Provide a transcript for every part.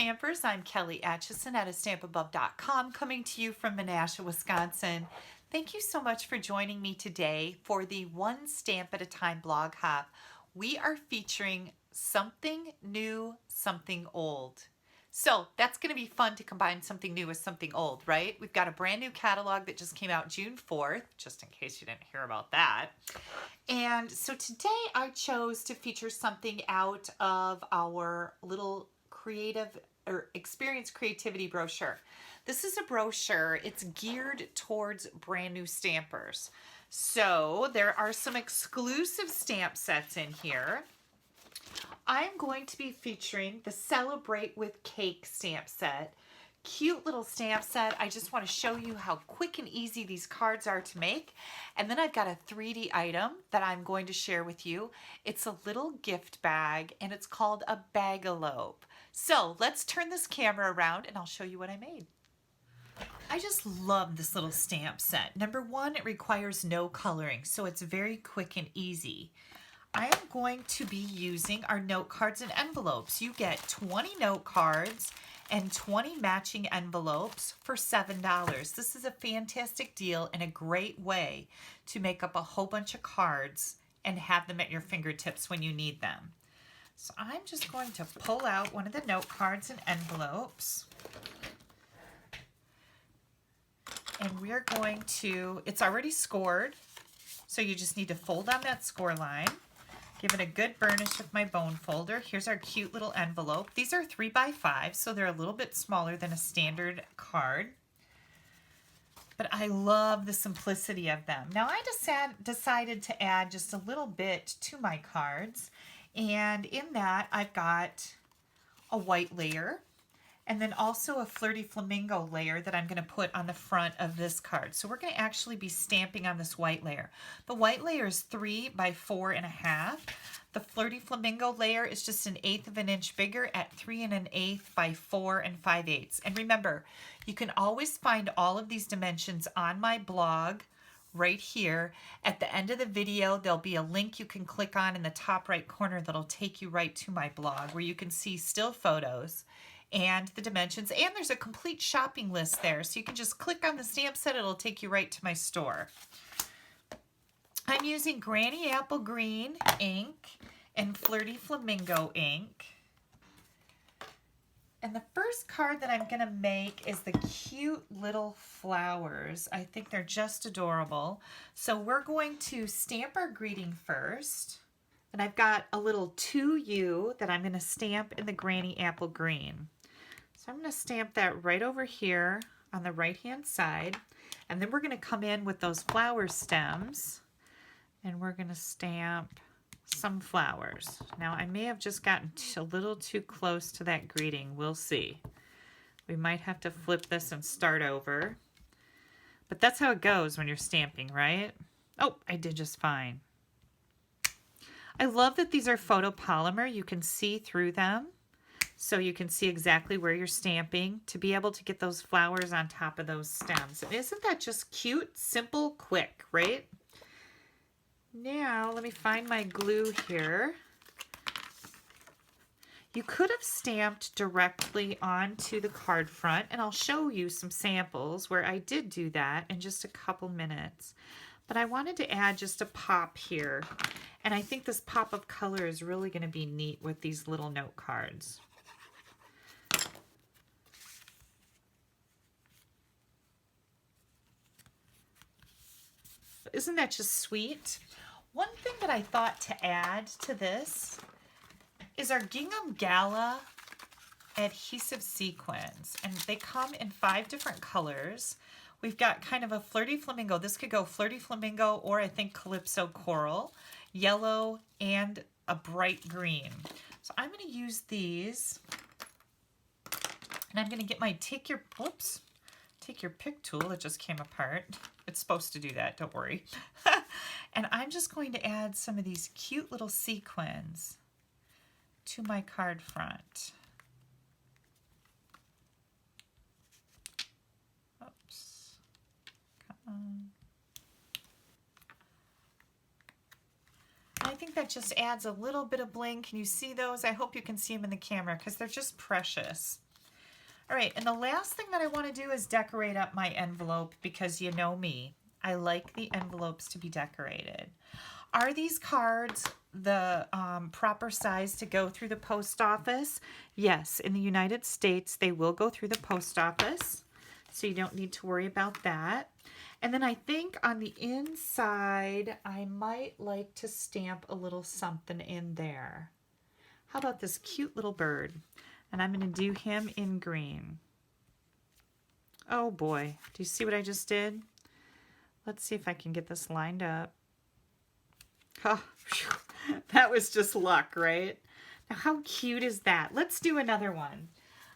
Stampers, I'm Kelly Acheson at stampabove.com, coming to you from Menasha, Wisconsin. Thank you so much for joining me today for the One Stamp at a Time blog hop. We are featuring something new, something old. So that's going to be fun to combine something new with something old, right? We've got a brand new catalog that just came out June 4th, just in case you didn't hear about that. And so today I chose to feature something out of our little creative or experience creativity brochure. This is a brochure. It's geared towards brand new stampers. So there are some exclusive stamp sets in here. I'm going to be featuring the Celebrate with Cake stamp set. Cute little stamp set. I just want to show you how quick and easy these cards are to make. And then I've got a 3D item that I'm going to share with you. It's a little gift bag and it's called a Bag-a-Lope. So let's turn this camera around and I'll show you what I made. I just love this little stamp set. Number one, it requires no coloring, so it's very quick and easy. I am going to be using our note cards and envelopes. You get 20 note cards and 20 matching envelopes for $7. This is a fantastic deal and a great way to make up a whole bunch of cards and have them at your fingertips when you need them. So I'm just going to pull out one of the note cards and envelopes. And we're going to, it's already scored, so you just need to fold on that score line. Give it a good burnish with my bone folder. Here's our cute little envelope. These are 3x5, so they're a little bit smaller than a standard card. But I love the simplicity of them. Now I decided to add just a little bit to my cards. And in that I've got a white layer. And then also a Flirty Flamingo layer that I'm going to put on the front of this card. So we're going to actually be stamping on this white layer. The white layer is 3 by 4.5. The Flirty Flamingo layer is just 1/8 of an inch bigger at 3 1/8 by 4 5/8. And remember, you can always find all of these dimensions on my blog right here. At the end of the video, there'll be a link you can click on in the top right corner that'll take you right to my blog where you can see still photos and the dimensions, and there's a complete shopping list there, so you can just click on the stamp set. It'll take you right to my store. I'm using Granny Apple Green ink and Flirty Flamingo ink. And the first card that I'm going to make is the cute little flowers. I think they're just adorable. So we're going to stamp our greeting first. And I've got a little to you that I'm going to stamp in the Granny Apple Green. So I'm going to stamp that right over here on the right hand side, and then we're going to come in with those flower stems and we're going to stamp some flowers. Now I may have just gotten a little too close to that greeting. We'll see. We might have to flip this and start over, but that's how it goes when you're stamping, right? Oh, I did just fine. I love that these are photopolymer. You can see through them. So you can see exactly where you're stamping to be able to get those flowers on top of those stems. And isn't that just cute, simple, quick, right? Now, let me find my glue here. You could have stamped directly onto the card front, and I'll show you some samples where I did do that in just a couple minutes. But I wanted to add just a pop here. And I think this pop of color is really going to be neat with these little note cards. Isn't that just sweet? One thing that I thought to add to this is our Gingham Gala adhesive sequins. And they come in 5 different colors. We've got kind of a Flirty Flamingo. This could go Flirty Flamingo or I think Calypso Coral, yellow, and a bright green. So I'm going to use these. And I'm going to get my take your pick tool that just came apart. It's supposed to do that, don't worry. And I'm just going to add some of these cute little sequins to my card front. Oops. Come on. I think that just adds a little bit of bling. Can you see those? I hope you can see them in the camera because they're just precious. All right, and the last thing that I want to do is decorate up my envelope because you know me. I like the envelopes to be decorated. Are these cards the proper size to go through the post office? Yes, in the United States, they will go through the post office, so you don't need to worry about that. And then I think on the inside, I might like to stamp a little something in there. How about this cute little bird? And I'm going to do him in green. Oh boy, do you see what I just did? Let's see if I can get this lined up. Oh, that was just luck, right? Now how cute is that? Let's do another one.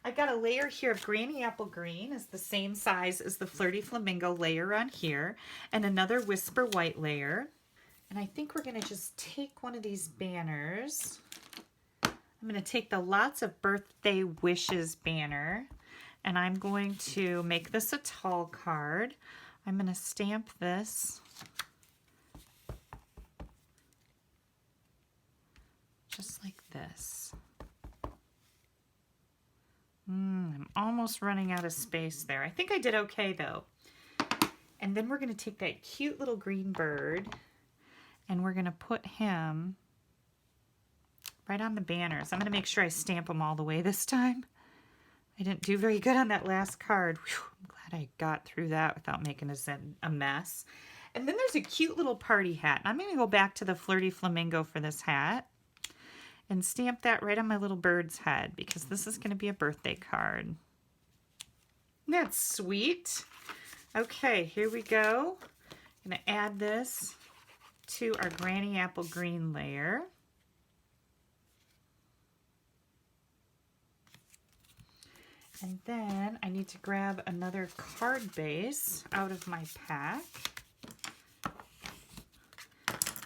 I've got a layer here of Granny Apple Green. It's the same size as the Flirty Flamingo layer on here. And another Whisper White layer. And I think we're going to just take one of these banners. I'm going to take the Lots of Birthday Wishes banner, and I'm going to make this a tall card. I'm going to stamp this just like this. I'm almost running out of space there. I think I did okay though. And then we're going to take that cute little green bird and we're going to put him right on the banners. I'm going to make sure I stamp them all the way this time. I didn't do very good on that last card. Whew, I'm glad I got through that without making a mess. And then there's a cute little party hat. I'm going to go back to the Flirty Flamingo for this hat and stamp that right on my little bird's head because this is going to be a birthday card. Isn't that sweet? Okay, here we go. I'm going to add this to our Granny Apple Green layer. And then I need to grab another card base out of my pack.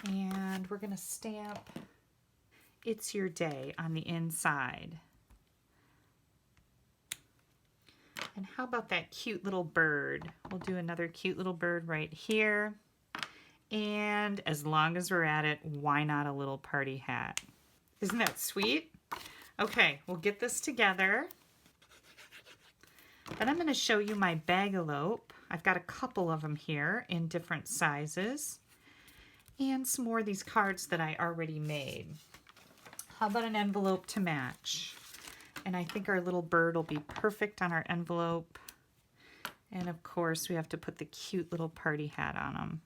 And we're going to stamp It's Your Day on the inside. And how about that cute little bird? We'll do another cute little bird right here. And as long as we're at it, why not a little party hat? Isn't that sweet? Okay, we'll get this together. Then I'm going to show you my Bag-a-Lope. I've got a couple of them here in different sizes. And some more of these cards that I already made. How about an envelope to match? And I think our little bird will be perfect on our envelope. And of course, we have to put the cute little party hat on them.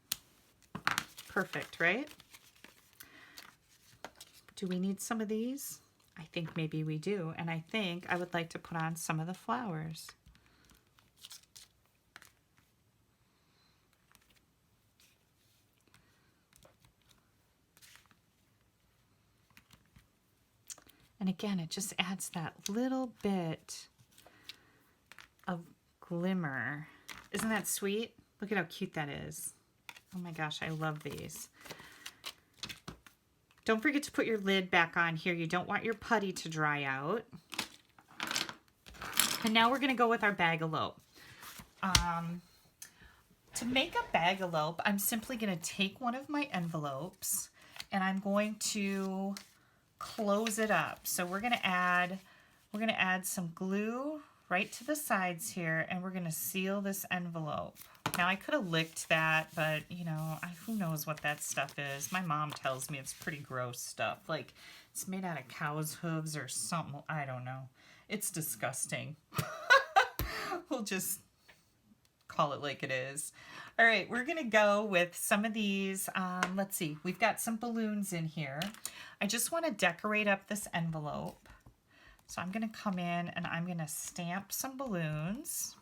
Perfect, right? Do we need some of these? I think maybe we do. And I think I would like to put on some of the flowers. And again, it just adds that little bit of glimmer. Isn't that sweet? Look at how cute that is. Oh my gosh, I love these. Don't forget to put your lid back on here. You don't want your putty to dry out. And now we're going to go with our Bag-a-Lope. To make a Bag-a-Lope, I'm simply going to take one of my envelopes and I'm going to close it up. So we're going to add some glue right to the sides here, and we're going to seal this envelope. Now I could have licked that, but you know, who knows what that stuff is. My mom tells me it's pretty gross stuff. Like it's made out of cow's hooves or something. I don't know. It's disgusting. We'll just call it like it is. All right, we're gonna go with some of these. Let's see, we've got some balloons in here. I just want to decorate up this envelope. So I'm gonna come in and I'm gonna stamp some balloons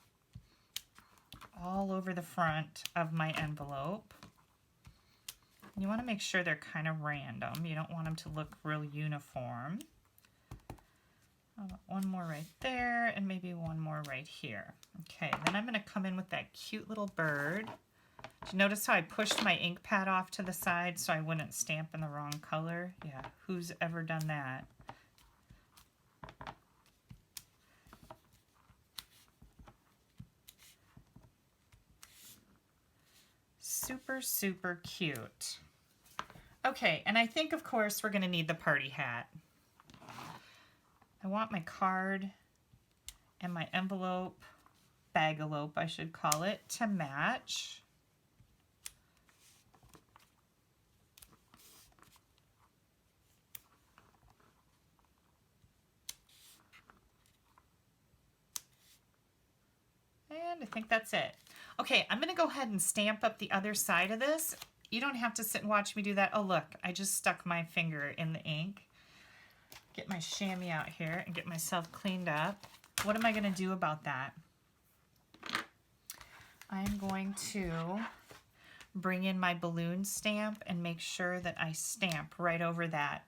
all over the front of my envelope. You want to make sure they're kind of random. You don't want them to look real uniform. One more right there and maybe one more right here. Okay, then I'm going to come in with that cute little bird. Did you notice how I pushed my ink pad off to the side so I wouldn't stamp in the wrong color? Yeah, who's ever done that? Super, super cute. Okay, and I think, of course, we're going to need the party hat. I want my card and my envelope, Bag-a-Lope I should call it, to match. And I think that's it. Okay, I'm gonna go ahead and stamp up the other side of this. You don't have to sit and watch me do that. Oh look, I just stuck my finger in the ink. Get my chamois out here and get myself cleaned up. What am I gonna do about that? I'm going to bring in my balloon stamp and make sure that I stamp right over that.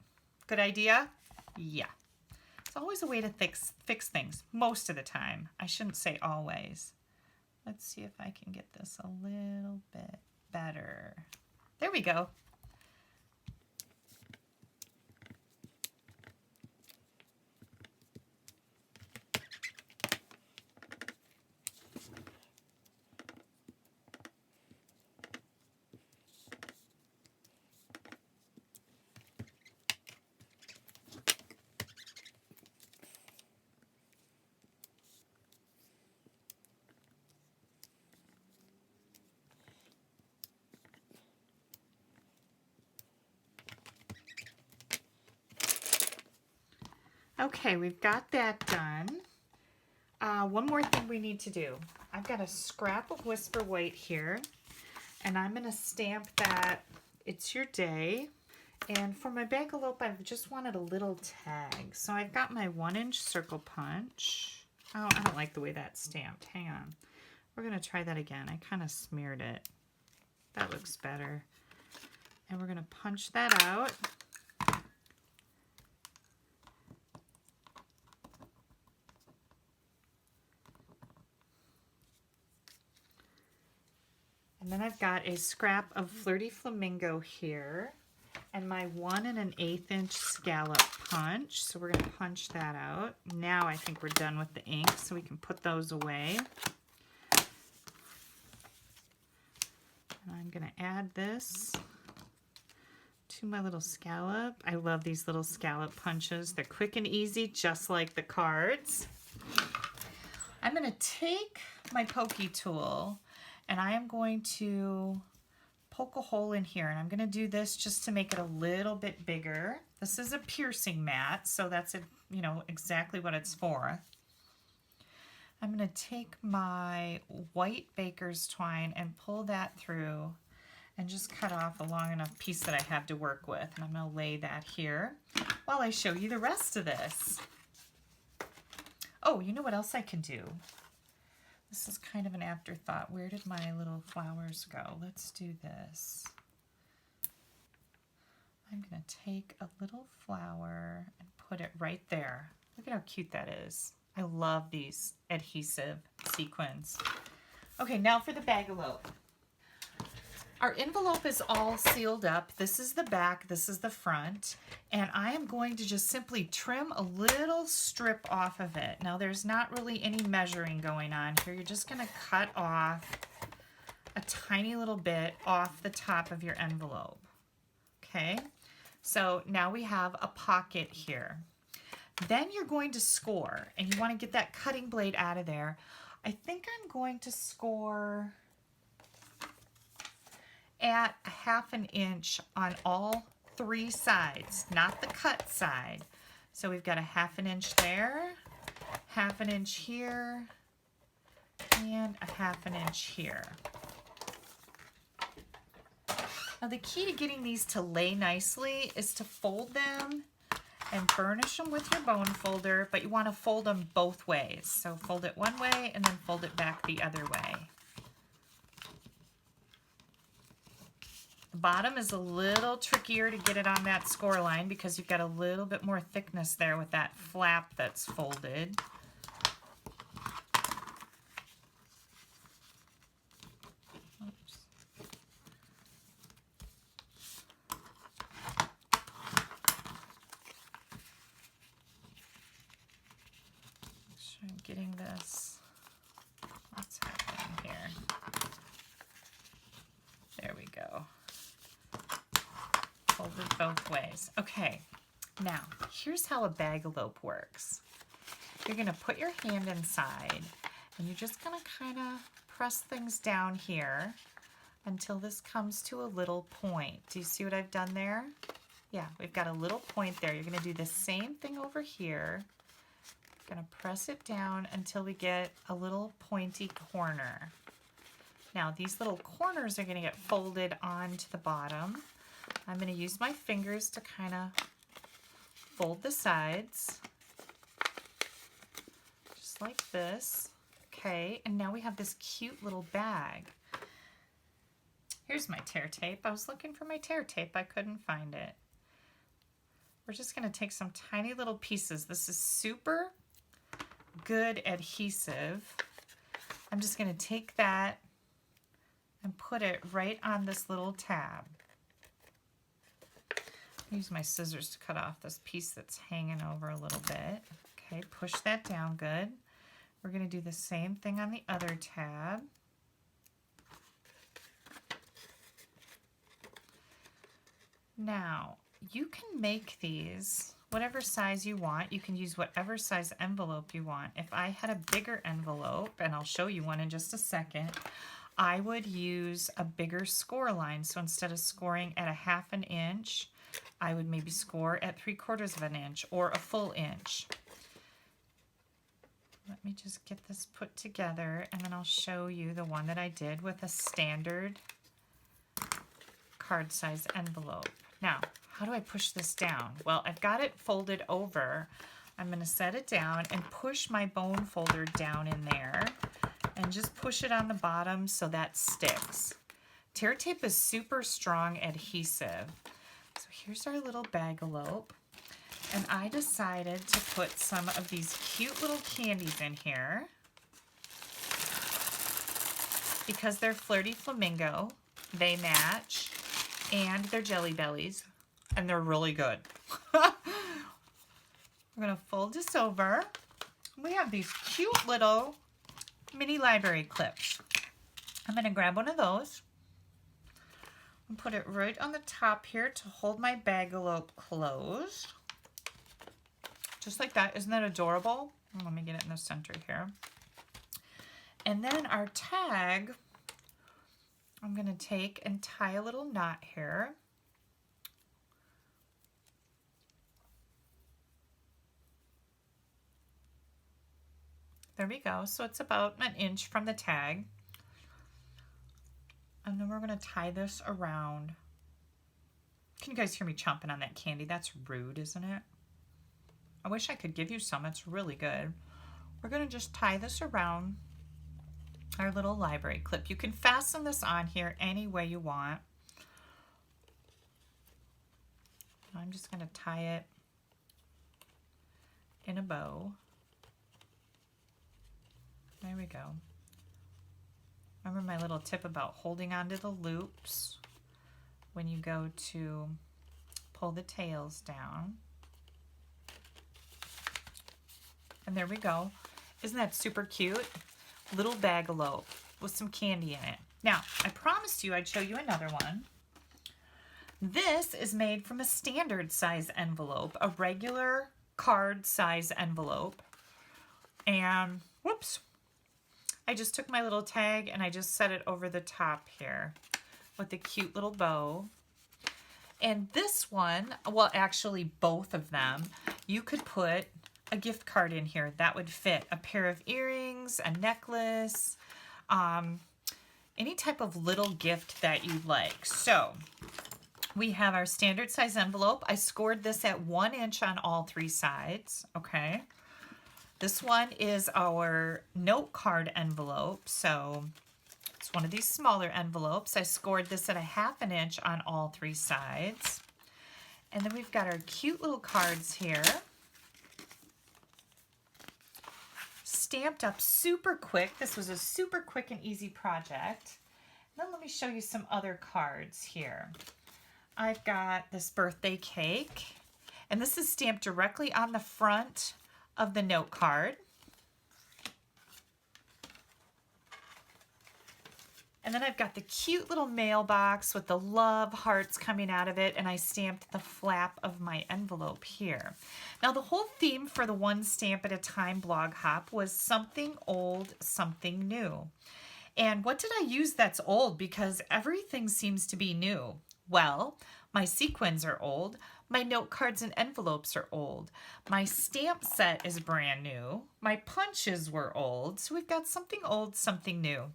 Good idea? Yeah. It's always a way to fix things, most of the time. I shouldn't say always. Let's see if I can get this a little bit better. There we go. Okay, we've got that done. One more thing we need to do. I've got a scrap of Whisper White here, and I'm going to stamp that It's Your Day. And for my Bag-a-Lope, I just wanted a little tag. So I've got my 1-inch circle punch. Oh, I don't like the way that's stamped. Hang on. We're going to try that again. I kind of smeared it. That looks better. And we're going to punch that out. And then I've got a scrap of Flirty Flamingo here and my 1 1/8 inch scallop punch. So we're going to punch that out. Now I think we're done with the ink, so we can put those away. And I'm going to add this to my little scallop. I love these little scallop punches. They're quick and easy, just like the cards. I'm going to take my pokey tool and I am going to poke a hole in here, and I'm going to do this just to make it a little bit bigger. This is a piercing mat, so that's exactly what it's for. I'm going to take my white baker's twine and pull that through and just cut off a long enough piece that I have to work with. And I'm going to lay that here while I show you the rest of this. Oh, you know what else I can do? This is kind of an afterthought. Where did my little flowers go? Let's do this. I'm going to take a little flower and put it right there. Look at how cute that is. I love these adhesive sequins. Okay, now for the Bag-a-Lope. Our envelope is all sealed up. This is the back, this is the front, and I am going to just simply trim a little strip off of it. Now there's not really any measuring going on here. You're just gonna cut off a tiny little bit off the top of your envelope. Okay, so now we have a pocket here. Then you're going to score, and you want to get that cutting blade out of there. I think I'm going to score at 1/2 inch on all 3 sides, not the cut side. So we've got a 1/2 inch there, 1/2 inch here, and a 1/2 inch here. Now the key to getting these to lay nicely is to fold them and burnish them with your bone folder, but you want to fold them both ways. So fold it one way and then fold it back the other way. The bottom is a little trickier to get it on that score line because you've got a little bit more thickness there with that flap that's folded. Oops. Make sure I'm getting this. What's happening here? There we go. Folded both ways. Okay, now here's how a Bag-a-Lope works. you're going to put your hand inside and you're just going to kind of press things down here until this comes to a little point. Do you see what I've done there? Yeah, we've got a little point there. You're going to do the same thing over here. Going to press it down until we get a little pointy corner. Now these little corners are going to get folded onto the bottom. I'm going to use my fingers to kind of fold the sides, just like this. Okay, and now we have this cute little bag. Here's my tear tape. I was looking for my tear tape. I couldn't find it. We're just going to take some tiny little pieces. This is super good adhesive. I'm just going to take that and put it right on this little tab. Use my scissors to cut off this piece that's hanging over a little bit. Okay, push that down good. We're going to do the same thing on the other tab. Now, you can make these whatever size you want. You can use whatever size envelope you want. If I had a bigger envelope, and I'll show you one in just a second, I would use a bigger score line. So instead of scoring at a 1/2 inch, I would maybe score at 3/4 inch or a full inch. Let me just get this put together and then I'll show you the one that I did with a standard card size envelope. Now, how do I push this down? Well, I've got it folded over. I'm going to set it down and push my bone folder down in there and just push it on the bottom so that sticks. Tear tape is super strong adhesive. So here's our little Bag-a-Lope. And I decided to put some of these cute little candies in here because they're Flirty Flamingo, they match, and they're Jelly Bellies, and they're really good. We're going to fold this over. We have these cute little mini library clips. I'm going to grab one of those and put it right on the top here to hold my Bag-a-Lope closed. Just like that. Isn't that adorable? Let me get it in the center here. And then our tag, I'm going to take and tie a little knot here. There we go. So it's about 1 inch from the tag. And then we're going to tie this around. Can you guys hear me chomping on that candy? That's rude, isn't it? I wish I could give you some. It's really good. We're going to just tie this around our little library clip. You can fasten this on here any way you want. I'm just going to tie it in a bow. There we go. Remember my little tip about holding onto the loops when you go to pull the tails down. And there we go. Isn't that super cute? Little Bag-a-Lope with some candy in it. Now, I promised you I'd show you another one. This is made from a standard size envelope, a regular card size envelope. And, whoops, I just took my little tag and I just set it over the top here with the cute little bow. And this one, well, actually both of them, you could put a gift card in here that would fit a pair of earrings, a necklace, any type of little gift that you like. So we have our standard size envelope. I scored this at 1 inch on all 3 sides. Okay. This one is our note card envelope. So it's one of these smaller envelopes. I scored this at a 1/2 inch on all 3 sides. And then we've got our cute little cards here. Stamped up super quick. This was a super quick and easy project. Then let me show you some other cards here. I've got this birthday cake, and this is stamped directly on the front of the note card. And then I've got the cute little mailbox with the love hearts coming out of it, and I stamped the flap of my envelope here. Now the whole theme for the One Stamp at a Time blog hop was something old, something new. And what did I use that's old? Because everything seems to be new. Well, my sequins are old. My note cards and envelopes are old. My stamp set is brand new. My punches were old. So we've got something old, something new.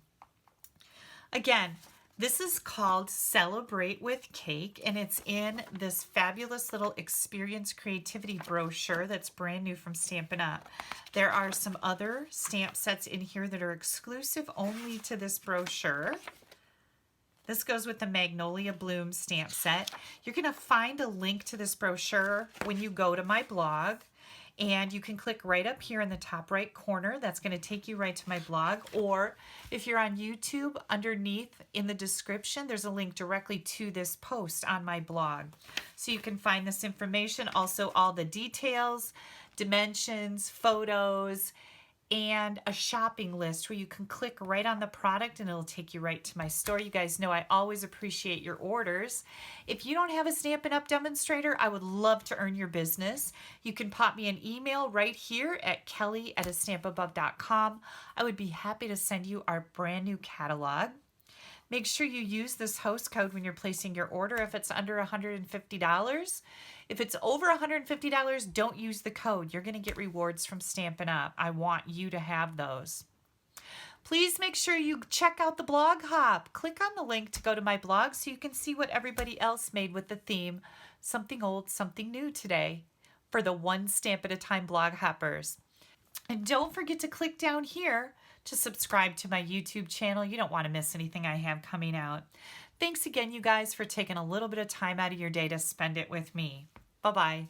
Again, this is called Celebrate with Cake, and it's in this fabulous little Experience Creativity brochure that's brand new from Stampin' Up. There are some other stamp sets in here that are exclusive only to this brochure. This goes with the Magnolia Bloom stamp set. You're going to find a link to this brochure when you go to my blog. And you can click right up here in the top right corner. That's going to take you right to my blog. Or if you're on YouTube, underneath in the description, there's a link directly to this post on my blog. So you can find this information, also all the details, dimensions, photos, and a shopping list where you can click right on the product and it'll take you right to my store. You guys know I always appreciate your orders. If you don't have a Stampin' Up! Demonstrator, I would love to earn your business. You can pop me an email right here at kelly@astampabove.com. I would be happy to send you our brand new catalog. Make sure you use this host code when you're placing your order if it's under $150. If it's over $150, don't use the code. You're going to get rewards from Stampin' Up! I want you to have those. Please make sure you check out the blog hop. Click on the link to go to my blog so you can see what everybody else made with the theme Something Old, Something New today for the One Stamp at a Time blog hoppers. And don't forget to click down here to subscribe to my YouTube channel. You don't want to miss anything I have coming out. Thanks again, you guys, for taking a little bit of time out of your day to spend it with me. Bye-bye.